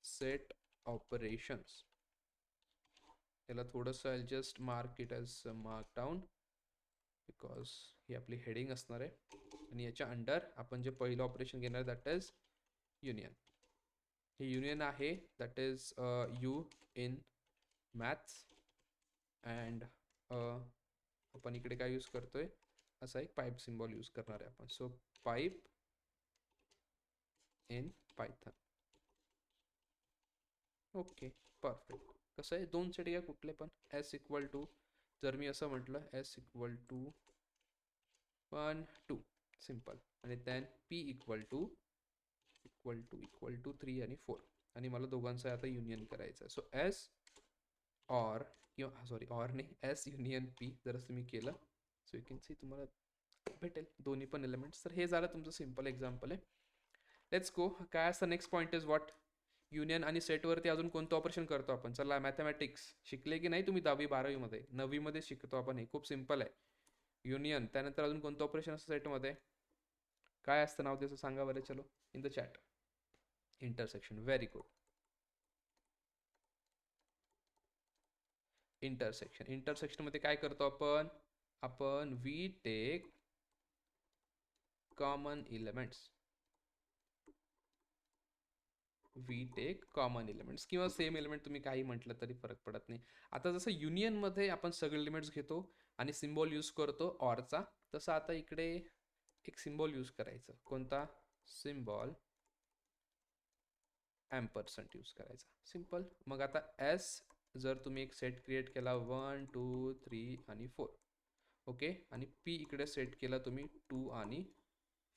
सेट ऑपरेशन्स, याला थोडंसं I just mark it as mark down because he आपली हेडिंग असणार आहे. आणि याच्या अंडर आपण जे पहिलं ऑपरेशन घेणार दॅट इज युनियन. हे युनियन आहे, that is you in maths. And आपण इकडे काय यूज करतोय, असा एक पाईप सिम्बॉल यूज करणार आहे आपण. So pipe in Python. Okay perfect. कसं आहे, दोन सेट घ्या कुठले पण. एस इक्वल टू जर मी असं म्हटलं, एस इक्वल टू 1 2 सिम्पल, आणि देन पी इक्वल टू 3 आणि 4, आणि मला दोघांचं आता युनियन करायचं आहे. सो एस ऑर, किंवा सॉरी ऑर नाही, एस युनियन पी जर असं मी केलं, सो यू कॅन सी तुम्हाला भेटेल दोन्ही पण एलिमेंट्स. तर हे झालं तुमचं सिम्पल एक्झाम्पल आहे. Let's go. काय असतं next point is what? Union आणि सेटवरती अजून कोणतं ऑपरेशन करतो आपण? चला, मॅथमॅटिक्स शिकले की नाही तुम्ही 10वी 12वीमध्ये? 9वीमध्ये शिकतो आपण. हे खूप सिम्पल आहे. युनियन, त्यानंतर अजून कोणतं ऑपरेशन असतं सेटमध्ये? काय असतं नाव त्याचं सांगा बरं, चलो in the chat. Intersection. Very good. Intersection. इंटरसेक्शनमध्ये काय करतो आपण? आपण we take common elements. We take common elements किंवा सेम एलिमेंट, तुम्ही काही म्हटलं तरी फरक पडत नाही. आता जसं युनियनमध्ये आपण सगळे एलिमेंट्स घेतो आणि सिम्बॉल यूज करतो ऑरचा, तसं आता इकडे एक सिम्बॉल यूज करायचं. कोणता सिम्बॉल? ॲम्परसँड यूज करायचा. सिम्पल. मग आता एस, जर तुम्ही एक सेट क्रिएट केला 1 2 3 आणि 4, ओके, आणि पी इकडे सेट केला तुम्ही 2 आणि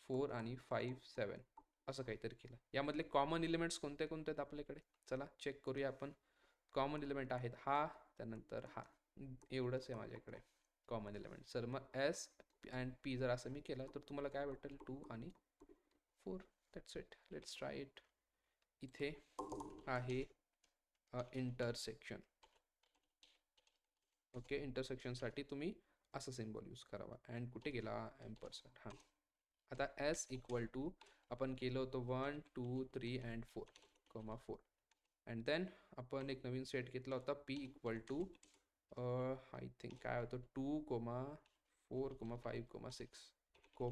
4 आणि 5 7 असं काहीतरी केलं. यामधले कॉमन एलिमेंट्स कोणते कोणते आहेत आपल्याकडे? चला चेक करूया आपण. कॉमन एलिमेंट आहेत हा, त्यानंतर हा, एवढंच आहे माझ्याकडे कॉमन एलिमेंट. सर मग एस अँड पी जर असं मी केलं तर तुम्हाला काय भेटेल? 2 आणि 4. That's it. Let's try it. इथे आहे इंटरसेक्शन. ओके, इंटरसेक्शनसाठी तुम्ही असं सिम्बॉल यूज करावा. अँड कुठे गेला ॲम्परसँड? हां. आता एस इक्वल टू आपण केलं होतं 1 2 3 अँड 4 अँड देन आपण एक नवीन सेट घेतला होता P equal to I think काय होतं 2 4 5 6 4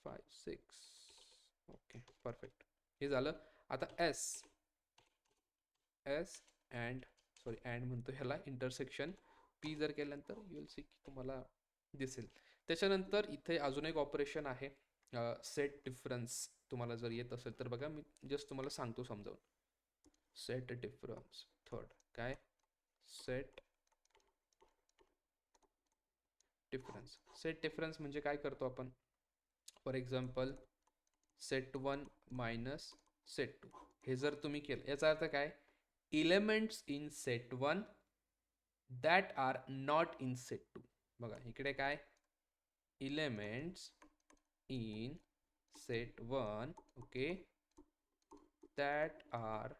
5 6. Okay, perfect. हे झालं. आता एस अँड सॉरी अँड म्हणतो ह्याला इंटरसेक्शन पी जर केल्यानंतर यू विल सी की तुम्हाला दिसेल. त्याच्यानंतर इथे अजून एक ऑपरेशन आहे सेट डिफरन्स. तुम्हाला जर येत असेल तर बघा, मी जस्ट तुम्हाला सांगतो समजावून. Set difference third. काय? Set difference. सेट डिफरन्स म्हणजे काय करतो आपण? For example set 1 minus set 2 हे जर तुम्ही केलं, याचा अर्थ काय? Elements in set 1 that are not in set 2. बघा इकडे काय? Elements in set 1, okay, that are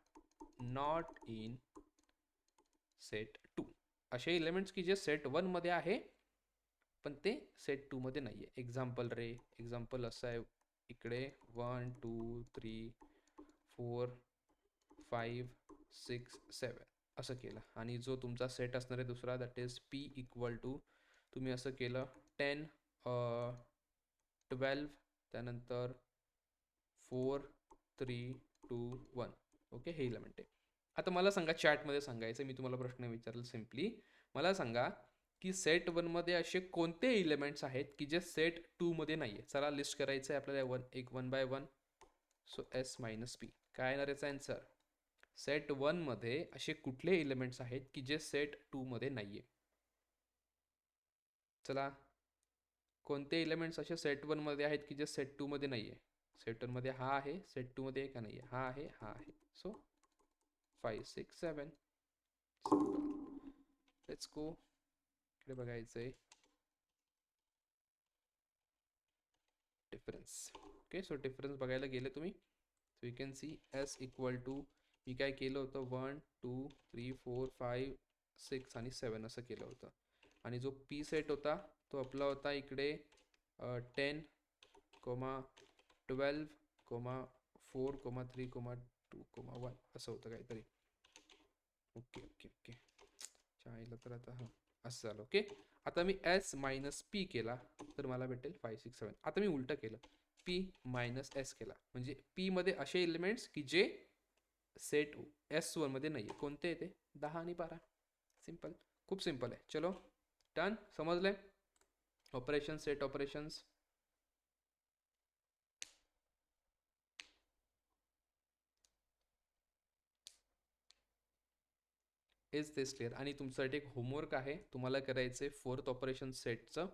not in set 2. असे एलिमेंट्स की जे सेट 1 मध्ये आहे पण ते सेट 2 मध्ये नाही आहे. एक्झाम्पल रे, एक्झाम्पल असं आहे इकडे 1 2 3 4 5 6 7 असं केलं, आणि जो तुमचा सेट असणार आहे दुसरा that is P equal to तुम्ही असं केलं 10 12 त्यानंतर 4 3 2 1. ओके, हे एलिमेंट आहे. आता मला सांगा, चॅटमध्ये सांगायचं, मी तुम्हाला प्रश्न विचारला सिम्पली. मला सांगा की सेट 1 मध्ये असे कोणते एलिमेंट्स आहेत की जे सेट 2 मध्ये नाही आहे? चला लिस्ट करायचं आहे आपल्याला एक 1 by 1. So S minus P काय येणार याचा आन्सर? सेट 1 मध्ये असे कुठले एलिमेंट्स आहेत की जे सेट 2 मध्ये नाही आहे? चला, कोणते एलिमेंट्स असे सेट 1 मध्ये आहेत की जे सेट 2 मध्ये नाही आहे? सेट 1 मध्ये हा आहे, सेट 2 मध्ये का नाही आहे? हा आहे, हा आहे. सो 5 6 7. Let's go. इकडे बघायचंय डिफरन्स. ओके, सो डिफरन्स बघायला गेले तुम्ही, so you can see S equal to मी काय केलं होतं 1 2 3 4 5 6 आणि 7 असं केलं होतं, आणि जो पी सेट होता तो आपला होता इकडे 10 12 4 3 2 1 असं होतं काहीतरी. ओके ओके ओके, चायला तर आता हां असं झालं. ओके, आता मी एस मायनस पी केला तर मला भेटेल 5 6 7. आता मी उलटं केलं, पी मायनस एस केला, म्हणजे पी मध्ये असे एलिमेंट्स की जे सेट एस 1 मध्ये नाही आहे. कोणते येते? 10 आणि 12. सिम्पल, खूप सिम्पल आहे. चलो डन, समजले? Operation, set operations. Is this clear? आणि तुमच्यासाठी एक होमवर्क आहे, तुम्हाला करायचं आहे फोर्थ ऑपरेशन सेटचं.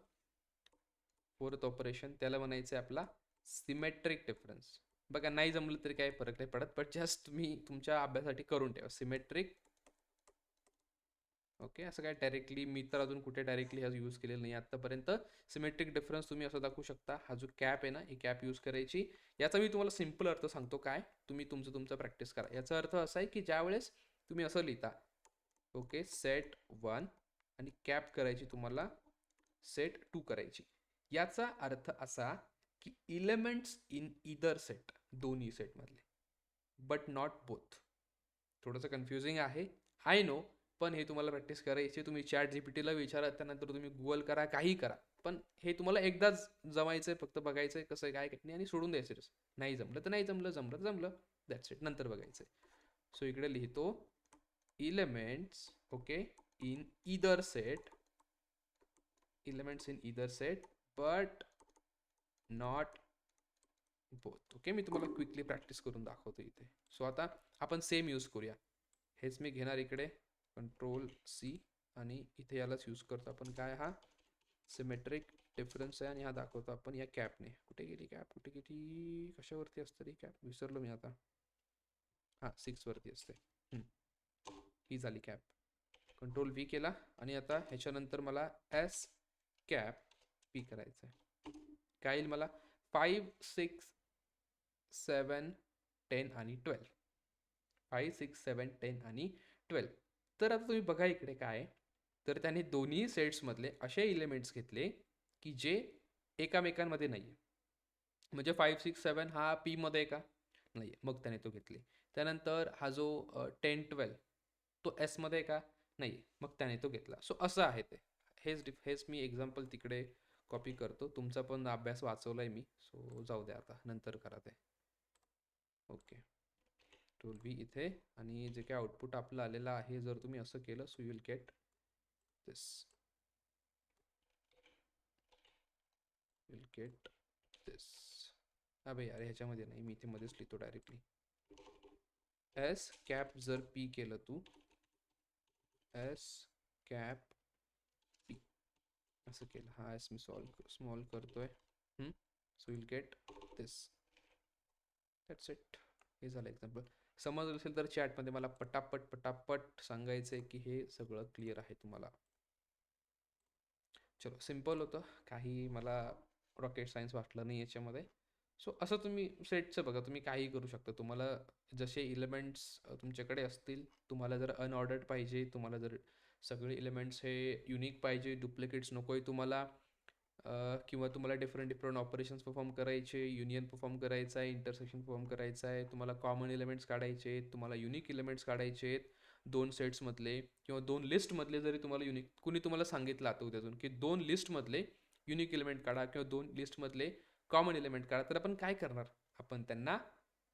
फोर्थ ऑपरेशन त्याला म्हणायचं आहे आपला सिमेट्रिक डिफरन्स. बघा, नाही जमलं तरी काही फरक नाही पडत, बट जस्ट तुम्ही तुमच्या अभ्यासासाठी करून ठेवा. सिमेट्रिक ओके, असं काय डायरेक्टली मी तर अजून कुठे डायरेक्टली हा यूज केलेला नाही आत्तापर्यंत. सिमेट्रिक डिफरन्स तुम्ही असं दाखवू शकता. हा जो कॅप आहे ना, ही कॅप यूज करायची. याचा मी तुम्हाला सिम्पल अर्थ सांगतो काय, तुम्ही तुमचं प्रॅक्टिस करा. याचा अर्थ असा आहे की ज्यावेळेस तुम्ही असं लिहिता, ओके, सेट 1 आणि कॅप करायची तुम्हाला सेट 2 करायची. याचा अर्थ असा की इलेमेंट्स इन इदर सेट, दोन्ही सेटमधले, बट नॉट बोथ. थोडंसं कन्फ्युजिंग आहे, आय नो, पण हे तुम्हाला प्रॅक्टिस करायची. तुम्ही चॅट जीपीटीला विचारा, त्यानंतर तुम्ही गुगल करा, काही करा, पण हे तुम्हाला एकदाच जमायचं आहे. फक्त बघायचं आहे कसं काय नाही आणि सोडून द्यायचं. नाही जमलं तर नाही जमलं, जमलं तर जमलं, दॅट्स इट. नंतर बघायचं आहे. सो इकडे लिहितो elements, okay, in either set, elements in either set but not both. Okay, मी तुम्हाला क्विकली प्रॅक्टिस करून दाखवतो इथे. सो आता आपण सेम यूज करूया. हेच मी घेणार इकडे, कंट्रोल सी, आणि इथे यालाच यूज करतो आपण. काय, हा सिमेट्रिक डिफरन्स आहे आणि हा दाखवतो आपण या कॅपने. कुठे गेली कॅप, कुठे गेली, कशावरती असते रे कॅप, विसरलो मी आता. हां, 6 वरती असते. ही झाली कॅप. कंट्रोल व्ही केला आणि आता ह्याच्यानंतर मला एस कॅप पी करायचं आहे. काय येईल मला, 5, 6, 7, 10 आणि 12. 5, 6, 7, 10 आणि 12. तर आता तुम्ही बघा इकडे काय, तर त्याने दोन्ही सेट्समधले असे इलेमेंट्स घेतले की जे एकामेकांमध्ये नाही आहे. म्हणजे 5, 6, 7 हा पीमध्ये आहे का, नाही आहे, मग त्याने तो घेतले. त्यानंतर हा जो 10, 12 तो एसमध्ये आहे का, नाही आहे, मग त्याने तो घेतला. सो असं आहे ते. हेच मी एक्झाम्पल तिकडे कॉपी करतो. तुमचा पण अभ्यास वाचवला आहे मी, सो जाऊ द्या, आता नंतर करा ते. ओके, टूल बी इथे, आणि जे काही आउटपुट आपलं आलेलं आहे, जर तुम्ही असं केलं, so you will get this, will get this. अबे यार, ह्याच्यामध्ये नाही, मी इथे मध्येच लिहितो डायरेक्टली. एस कॅप जर पी केलं तू, एस कॅप पी असं केलं, हा एस मी स्मॉल करतोय, so will get this. That's it. हे झालं एक्झाम्पल. समजलं असेल तर चॅटमध्ये मला पटापट पटापट सांगायचं आहे की हे सगळं क्लिअर आहे तुम्हाला. चलो, सिम्पल होतं, काही मला रॉकेट सायन्स वाटलं नाही याच्यामध्ये. सो असं तुम्ही सेटचं बघा, तुम्ही काही करू शकता. तुम्हाला जसे इलेमेंट्स तुमच्याकडे असतील, तुम्हाला जर अनऑर्डर्ड पाहिजे, तुम्हाला जर सगळे इलेमेंट्स हे युनिक पाहिजे, डुप्लिकेट्स नको आहे तुम्हाला, किंवा तुम्हाला डिफरंट डिफरंट ऑपरेशन्स परफॉर्म करायचे, युनियन परफॉर्म करायचं आहे, इंटरसेक्शन परफॉर्म करायचं आहे, तुम्हाला कॉमन एलिमेंट्स काढायचे आहेत, तुम्हाला युनिक एलिमेंट्स काढायचे आहेत दोन सेट्समधले किंवा दोन लिस्टमधले. जरी तुम्हाला युनिक, कुणी तुम्हाला सांगितलं आता उद्यातून की 2 लिस्टमधले युनिक एलिमेंट काढा किंवा 2 लिस्टमधले कॉमन एलिमेंट काढा, तर आपण काय करणार, आपण त्यांना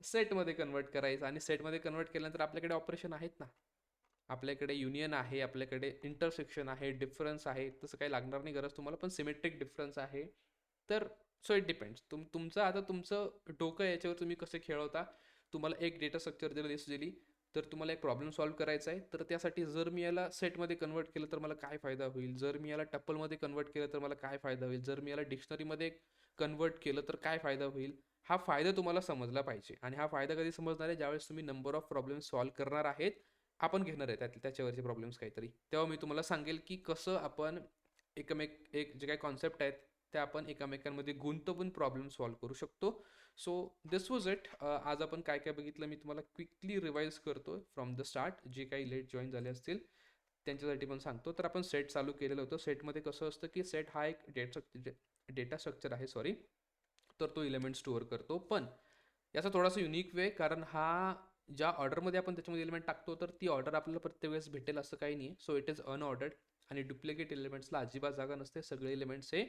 सेटमध्ये कन्वर्ट करायचं. आणि सेटमध्ये कन्वर्ट केल्यानंतर आपल्याकडे ऑपरेशन आहेत ना, आपल्याकडे युनियन आहे, आपल्याकडे इंटरसेक्शन आहे, डिफरन्स आहे. तसं काही लागणार नाही गरज तुम्हाला, पण सिमेट्रिक डिफरन्स आहे. तर सो इट डिपेंड्स, तुमचं आता तुमचं डोकं याच्यावर तुम्ही कसे खेळवता. तुम्हाला एक डेटा स्ट्रक्चर जर लिस्ट दिली, तर तुम्हाला एक प्रॉब्लेम सॉल्व्ह करायचा आहे. तर त्यासाठी जर मी याला सेटमध्ये कन्वर्ट केलं तर मला काय फायदा होईल, जर मी याला टप्पलमध्ये कन्वर्ट केलं तर मला काय फायदा होईल, जर मी याला डिक्शनरीमध्ये कन्वर्ट केलं तर काय फायदा होईल. हा फायदा तुम्हाला समजला पाहिजे. आणि हा फायदा कधी समजणार आहे, ज्यावेळेस तुम्ही नंबर ऑफ प्रॉब्लेम सॉल्व्ह करणार आहेत, आपण घेणार आहे त्याच्यावरचे प्रॉब्लेम्स काहीतरी, तेव्हा मी तुम्हाला सांगेल की कसं आपण एक जे काही कॉन्सेप्ट आहेत त्या आपण एकमेकांमध्ये गुंतवून प्रॉब्लेम सॉल्व्ह करू शकतो. So this was it. आज आपण काय काय बघितलं मी तुम्हाला क्विकली रिवाईज करतो फ्रॉम द स्टार्ट. जे काही लेट जॉईन झाले असतील त्यांच्यासाठी पण सांगतो. तर आपण सेट चालू केलेलं होतं. सेटमध्ये कसं असतं की सेट हा एक डेटा स्ट्रक्चर आहे, सॉरी. तर तो एलिमेंट स्टोअर करतो, पण याचा थोडासा युनिक वे, कारण हा ज्या ऑर्डरमध्ये आपण त्याच्यामध्ये एलिमेंट टाकतो तर ती ऑर्डर आपल्याला प्रत्येक वेळेस भेटेल असं काही नाही. सो इट इज अनऑर्डर्ड, आणि डुप्लिकेट एलिमेंट्सला अजिबात जागा नसते. सगळे एलिमेंट्स हे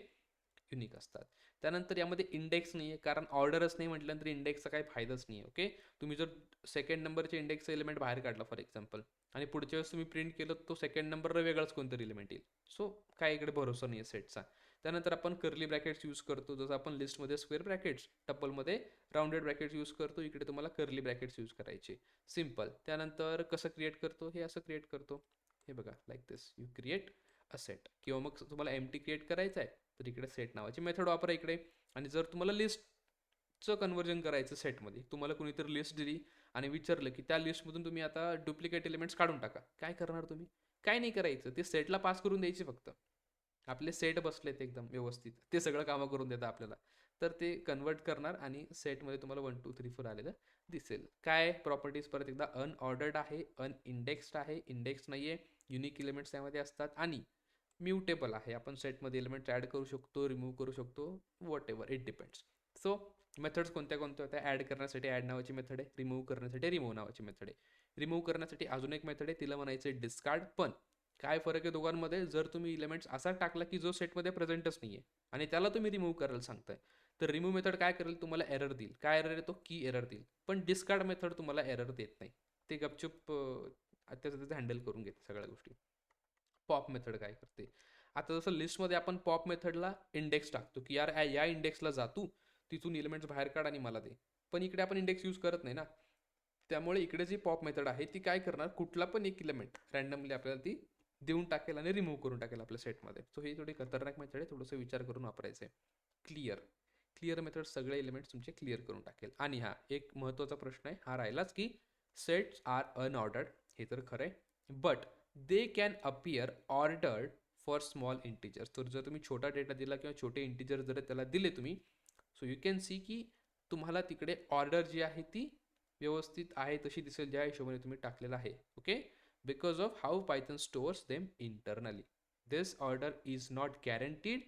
युनिक असतात. त्यानंतर यामध्ये इंडेक्स नाही आहे, कारण ऑर्डरच नाही म्हटल्यानंतर इंडेक्सचा काही फायदाच नाही आहे. ओके, तुम्ही जर सेकंड नंबरचे इंडेक्सचा एलिमेंट बाहेर काढला फॉर एक्झाम्पल, आणि पुढच्या वेळेस तुम्ही प्रिंट केलं तो सेकंड नंबरला वेगळाच कोणतरी एलिमेंट येईल. सो काय इकडे भरोसा नाही आहे सेटचा. त्यानंतर आपण कर्ली ब्रॅकेट्स यूज करतो, जसं आपण लिस्टमध्ये स्क्वेअर ब्रॅकेट्स, टप्पलमध्ये राउंडेड ब्रॅकेट्स यूज करतो, इकडे तुम्हाला कर्ली ब्रॅकेट्स यूज करायचे, सिम्पल. त्यानंतर कसं क्रिएट करतो, हे असं क्रिएट करतो, हे बघा, like this you create a set. किंवा मग तुम्हाला एम्प्टी क्रिएट करायचं आहे तर इकडे सेट नावाची मेथड वापरा इकडे. आणि जर तुम्हाला लिस्टचं कन्वर्जन करायचं सेटमध्ये, तुम्हाला कुणीतरी लिस्ट दिली आणि विचारलं की त्या लिस्टमधून तुम्ही आता डुप्लिकेट एलिमेंट्स काढून टाका, काय करणार तुम्ही, काय नाही करायचं, ते सेटला पास करून द्यायचे फक्त. आपले सेट बसलेत एकदम व्यवस्थित, ते सगळं कामं करून देतात आपल्याला. तर ते कन्वर्ट करणार आणि सेटमध्ये तुम्हाला 1 2 3 4 आलेलं दिसेल. काय प्रॉपर्टीज परत एकदा, अनऑर्डर्ड आहे, अनइंडेक्स्ड आहे, इंडेक्स नाही आहे, युनिक एलिमेंट्स त्यामध्ये असतात आणि म्युटेबल आहे. आपण सेटमध्ये एलिमेंट्स ॲड करू शकतो, रिमूव्ह करू शकतो, what ever it depends. So methods कोणत्या कोणत्या होत्या? ॲड करण्यासाठी ॲड नावाची मेथड आहे, रिमूव्ह करण्यासाठी रिमूव्ह नावाची मेथड आहे. रिमूव्ह करण्यासाठी अजून एक मेथड आहे, तिला म्हणायचं आहे डिस्कार्ड. पण काय फरक आहे दोघांमध्ये? जर तुम्ही एलिमेंट्स असा टाकला की जो सेटमध्ये प्रेझेंटच नाही आहे आणि त्याला तुम्ही रिमूव्ह करायला सांगताय, तर रिमूव्ह मेथड काय करेल? तुम्हाला एरर देईल. काय एरर येतो? की एरर देईल. पण डिस्कार्ड मेथड तुम्हाला एरर देत नाही. ते गपचूप त्याचं हँडल करून घेते सगळ्या गोष्टी. पॉप मेथड काय करते? आता जसं लिस्टमध्ये आपण पॉप मेथडला इंडेक्स टाकतो की यार या इंडेक्सला जा तू, तिथून एलिमेंट्स बाहेर काढ आणि मला दे. पण इकडे आपण इंडेक्स यूज करत नाही ना. त्यामुळे इकडे जी पॉप मेथड आहे ती काय करणार? कुठला पण एक एलिमेंट रँडमली आपल्याला ती देऊन टाकेल आणि रिमूव्ह करून टाकेल आपल्या सेटमध्ये. सो ही थोडी खतरनाक मेथड आहे, थोडंसं विचार करून वापरायचं आहे. क्लिअर क्लिअर मेथड सगळे एलिमेंट्स तुमचे क्लिअर करून टाकेल. आणि हा एक महत्त्वाचा प्रश्न आहे हा राहिलाच की सेट्स आर अनऑर्डर्ड. हे तर खरं आहे, but they can appear ordered for small integers. तर जर तुम्ही छोटा डेटा दिला किंवा छोटे इंटिजर जर त्याला दिले तुम्ही, सो यू कॅन सी की तुम्हाला तिकडे ऑर्डर जी आहे ती व्यवस्थित आहे तशी दिसेल ज्या हिशोबाने तुम्ही टाकलेलं आहे. Okay, because of how Python stores them internally. This order is not guaranteed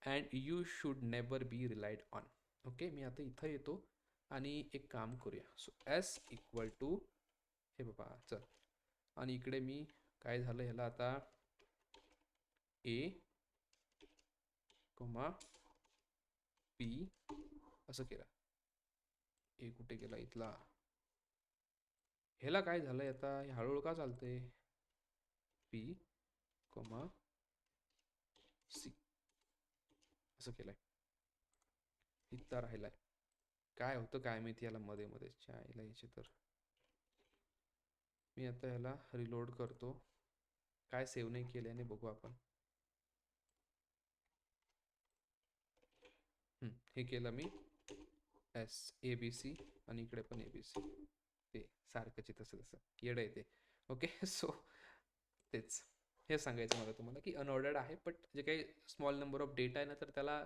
and you should never be relied on. Okay, मी आता इथं येतो आणि एक काम करूया. सो एस इक्वल टू, हे बाबा चल, आणि इकडे मी काय झालं ह्याला आता ए कोमा पी असं केलं. ए कुठे गेला इथला? ह्याला काय झालंय आता? हे हळूहळू का चालतंय? पी कोमा सी असं केलंय. इथं राहिलाय. काय होतं काय माहिती याला मध्ये मध्ये यायला यायचे. तर मी आता ह्याला रिलोड करतो. काय सेव्ह नाही केल्याने बघू आपण. हे केलं मी एस ए बी सी आणि इकडे पण ए बी सी. ते सारखंच तसं तसं येडं येते. ओके सो तेच हे सांगायचं मला तुम्हाला की अनऑर्डर्ड आहे, बट जे काही स्मॉल नंबर ऑफ डेटा आहे ना, तर त्याला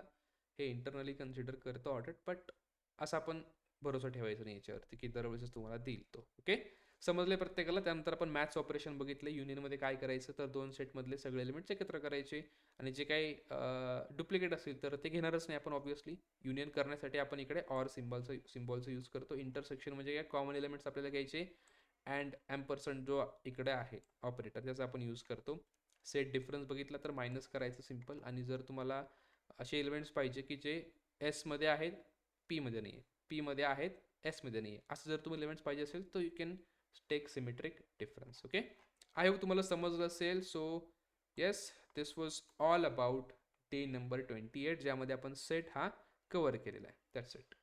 हे इंटरनली कन्सिडर करतो ऑर्डर्ड. बट असं आपण भरोसा ठेवायचा नाही याच्यावरती की दरवेळेस तुम्हाला देईल तो. ओके, समजले प्रत्येकाला? त्यानंतर आपण मॅथ्स ऑपरेशन बघितले. युनियनमध्ये काय करायचं? तर दोन सेटमधले सगळे एलिमेंट्स एकत्र करायचे आणि जे काही डुप्लिकेट असेल तर ते घेणारच नाही आपण ऑब्व्हियसली. युनियन करण्यासाठी आपण इकडे ऑर सिम्बॉलचं यूज करतो. इंटरसेक्शन म्हणजे काय? कॉमन एलिमेंट्स आपल्याला घ्यायचे अँड ॲम्परसंड जो इकडे आहे ऑपरेटर त्याचा आपण यूज करतो. सेट डिफरन्स बघितला तर मायनस करायचं सिम्पल. आणि जर तुम्हाला असे एलिमेंट्स पाहिजे की जे एसमध्ये आहेत पीमध्ये नाही आहे, पीमध्ये आहेत एसमध्ये नाही आहे, असं जर तुम्हाला एलिमेंट्स पाहिजे असेल तर you can take symmetric difference. Okay, I hope तुम्हाला समजलं असेल. So yes, this was all about day number 28 ज्यामध्ये आपण सेट हा कवर केलेला आहे. दॅट्स इट.